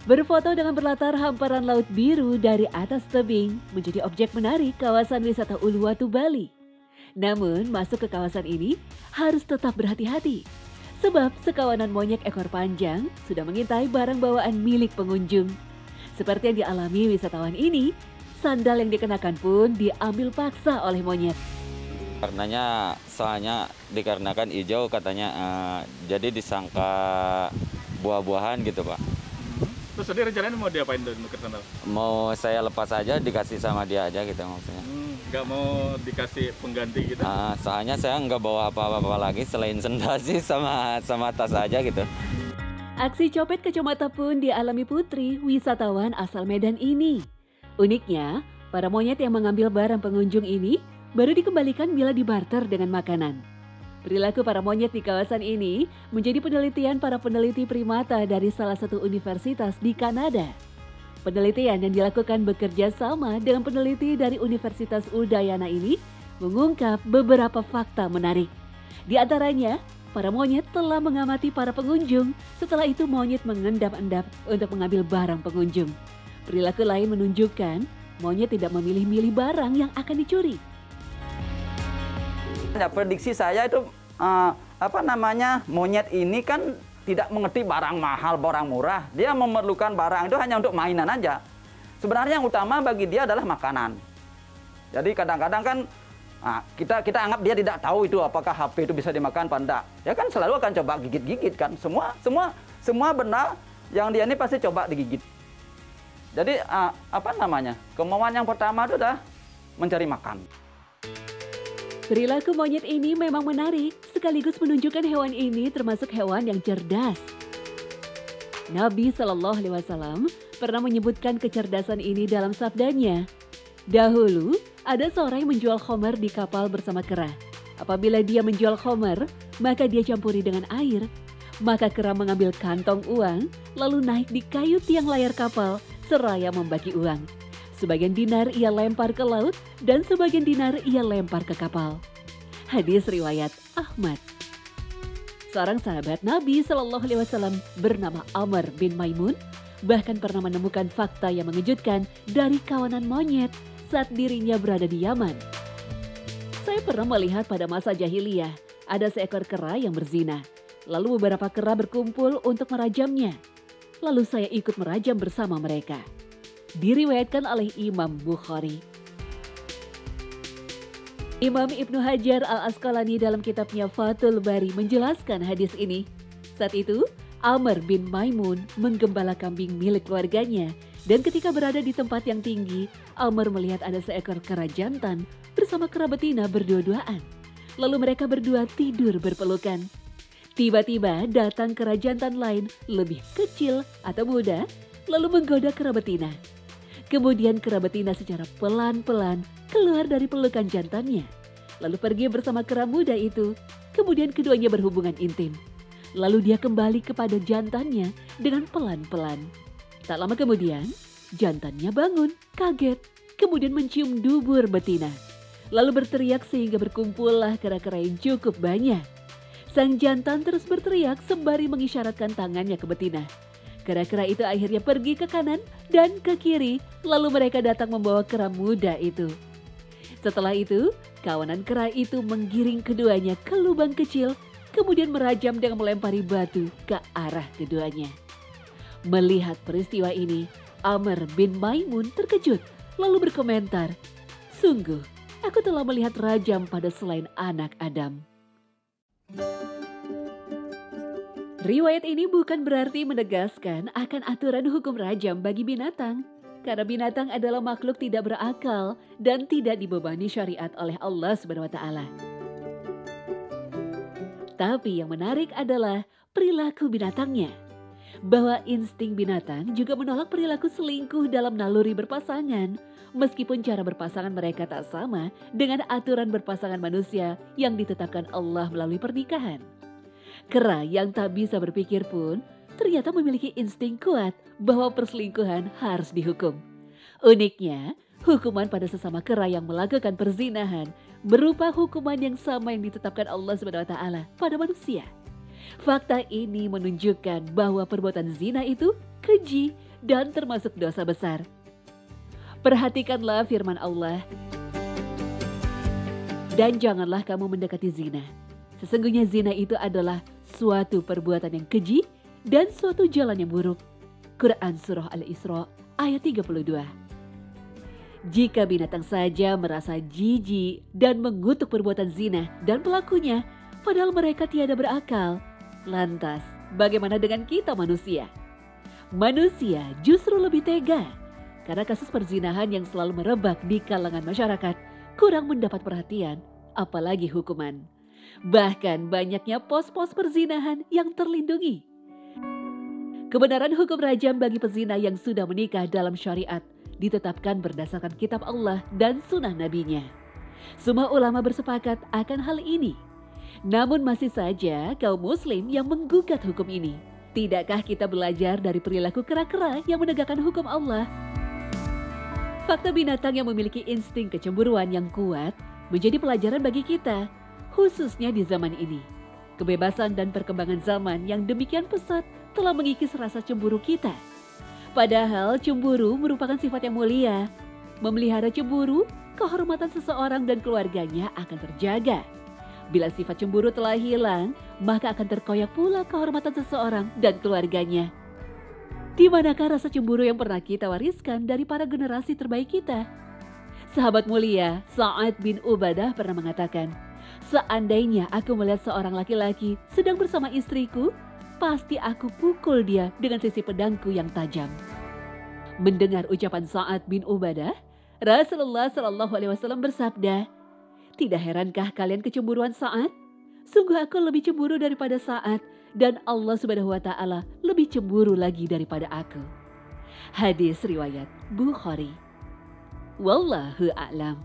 Berfoto dengan berlatar hamparan laut biru dari atas tebing menjadi objek menarik kawasan wisata Uluwatu, Bali. Namun masuk ke kawasan ini harus tetap berhati-hati. Sebab sekawanan monyet ekor panjang sudah mengintai barang bawaan milik pengunjung. Seperti yang dialami wisatawan ini, sandal yang dikenakan pun diambil paksa oleh monyet. Karenanya soalnya dikarenakan hijau katanya jadi disangka buah-buahan gitu Pak. Terus tadi rencananya mau diapain tuh nuker sandal? Mau saya lepas aja dikasih sama dia aja gitu maksudnya. Nggak mau dikasih pengganti gitu? Soalnya saya nggak bawa apa-apa lagi selain sendal sih sama tas aja gitu. Aksi copet kacamata pun dialami Putri, wisatawan asal Medan ini. Uniknya, para monyet yang mengambil barang pengunjung ini baru dikembalikan bila dibarter dengan makanan. Perilaku para monyet di kawasan ini menjadi penelitian para peneliti primata dari salah satu universitas di Kanada. Penelitian yang dilakukan bekerja sama dengan peneliti dari Universitas Udayana ini mengungkap beberapa fakta menarik. Di antaranya, para monyet telah mengamati para pengunjung, setelah itu monyet mengendap-endap untuk mengambil barang pengunjung. Perilaku lain menunjukkan monyet tidak memilih-milih barang yang akan dicuri. Ya, prediksi saya itu monyet ini kan tidak mengerti barang mahal, barang murah. Dia memerlukan barang itu hanya untuk mainan aja. Sebenarnya yang utama bagi dia adalah makanan. Jadi kadang-kadang kan kita anggap dia tidak tahu itu apakah HP itu bisa dimakan apa enggak. Ya kan selalu akan coba gigit-gigit kan. Semua benda yang dia ini pasti coba digigit. Jadi kemauan yang pertama itu adalah mencari makan. Perilaku monyet ini memang menarik, sekaligus menunjukkan hewan ini termasuk hewan yang cerdas. Nabi Shallallahu Alaihi Wasallam pernah menyebutkan kecerdasan ini dalam sabdanya. Dahulu, ada seorang yang menjual khomer di kapal bersama kera. Apabila dia menjual khomer, maka dia campuri dengan air. Maka kera mengambil kantong uang, lalu naik di kayu tiang layar kapal, seraya membagi uang. Sebagian dinar ia lempar ke laut dan sebagian dinar ia lempar ke kapal. Hadis riwayat Ahmad. Seorang sahabat Nabi Shallallahu Alaihi Wasallam bernama Amr bin Maimun bahkan pernah menemukan fakta yang mengejutkan dari kawanan monyet saat dirinya berada di Yaman. Saya pernah melihat pada masa jahiliyah ada seekor kera yang berzina. Lalu beberapa kera berkumpul untuk merajamnya. Lalu saya ikut merajam bersama mereka. Diriwayatkan oleh Imam Bukhari. Imam Ibnu Hajar Al-Asqalani dalam kitabnya Fathul Bari menjelaskan hadis ini. Saat itu, Amr bin Maimun menggembala kambing milik keluarganya dan ketika berada di tempat yang tinggi, Amr melihat ada seekor kera jantan bersama kera betina berdua-duaan. Lalu mereka berdua tidur berpelukan. Tiba-tiba datang kera jantan lain lebih kecil atau muda lalu menggoda kera betina. Kemudian kera betina secara pelan-pelan keluar dari pelukan jantannya. Lalu pergi bersama kera muda itu. Kemudian keduanya berhubungan intim. Lalu dia kembali kepada jantannya dengan pelan-pelan. Tak lama kemudian, jantannya bangun, kaget. Kemudian mencium dubur betina. Lalu berteriak sehingga berkumpullah kera-kera yang cukup banyak. Sang jantan terus berteriak sembari mengisyaratkan tangannya ke betina. Kera-kera itu akhirnya pergi ke kanan dan ke kiri, lalu mereka datang membawa kera muda itu. Setelah itu, kawanan kera itu menggiring keduanya ke lubang kecil, kemudian merajam dengan melempari batu ke arah keduanya. Melihat peristiwa ini, Amr bin Maimun terkejut, lalu berkomentar, "Sungguh, aku telah melihat rajam pada selain anak Adam." Riwayat ini bukan berarti menegaskan akan aturan hukum rajam bagi binatang. Karena binatang adalah makhluk tidak berakal dan tidak dibebani syariat oleh Allah SWT. Tapi yang menarik adalah perilaku binatangnya. Bahwa insting binatang juga menolak perilaku selingkuh dalam naluri berpasangan. Meskipun cara berpasangan mereka tak sama dengan aturan berpasangan manusia yang ditetapkan Allah melalui pernikahan. Kera yang tak bisa berpikir pun ternyata memiliki insting kuat bahwa perselingkuhan harus dihukum. Uniknya, hukuman pada sesama kera yang melakukan perzinahan berupa hukuman yang sama yang ditetapkan Allah SWT pada manusia. Fakta ini menunjukkan bahwa perbuatan zina itu keji dan termasuk dosa besar. Perhatikanlah firman Allah. Dan janganlah kamu mendekati zina. Sesungguhnya zina itu adalah suatu perbuatan yang keji dan suatu jalan yang buruk. Quran Surah Al-Isra ayat 32. Jika binatang saja merasa jijik dan mengutuk perbuatan zina dan pelakunya, padahal mereka tiada berakal, lantas bagaimana dengan kita manusia? Manusia justru lebih tega, karena kasus perzinahan yang selalu merebak di kalangan masyarakat kurang mendapat perhatian, apalagi hukuman. Bahkan banyaknya pos-pos perzinahan yang terlindungi. Kebenaran hukum rajam bagi pezina yang sudah menikah dalam syariat ditetapkan berdasarkan kitab Allah dan sunnah nabinya. Semua ulama bersepakat akan hal ini. Namun masih saja kaum muslim yang menggugat hukum ini. Tidakkah kita belajar dari perilaku kera-kera yang menegakkan hukum Allah? Fakta binatang yang memiliki insting kecemburuan yang kuat menjadi pelajaran bagi kita, khususnya di zaman ini. Kebebasan dan perkembangan zaman yang demikian pesat telah mengikis rasa cemburu kita. Padahal cemburu merupakan sifat yang mulia. Memelihara cemburu, kehormatan seseorang dan keluarganya akan terjaga. Bila sifat cemburu telah hilang, maka akan terkoyak pula kehormatan seseorang dan keluarganya. Di manakah rasa cemburu yang pernah kita wariskan dari para generasi terbaik kita? Sahabat mulia Sa'ad bin Ubadah pernah mengatakan, seandainya aku melihat seorang laki-laki sedang bersama istriku, pasti aku pukul dia dengan sisi pedangku yang tajam. Mendengar ucapan Sa'ad bin Ubadah, Rasulullah Shallallahu Alaihi Wasallam bersabda, tidak herankah kalian kecemburuan Sa'ad? Sungguh aku lebih cemburu daripada Sa'ad dan Allah Subhanahu Wa Taala lebih cemburu lagi daripada aku. Hadis riwayat Bukhari. Wallahu a'lam.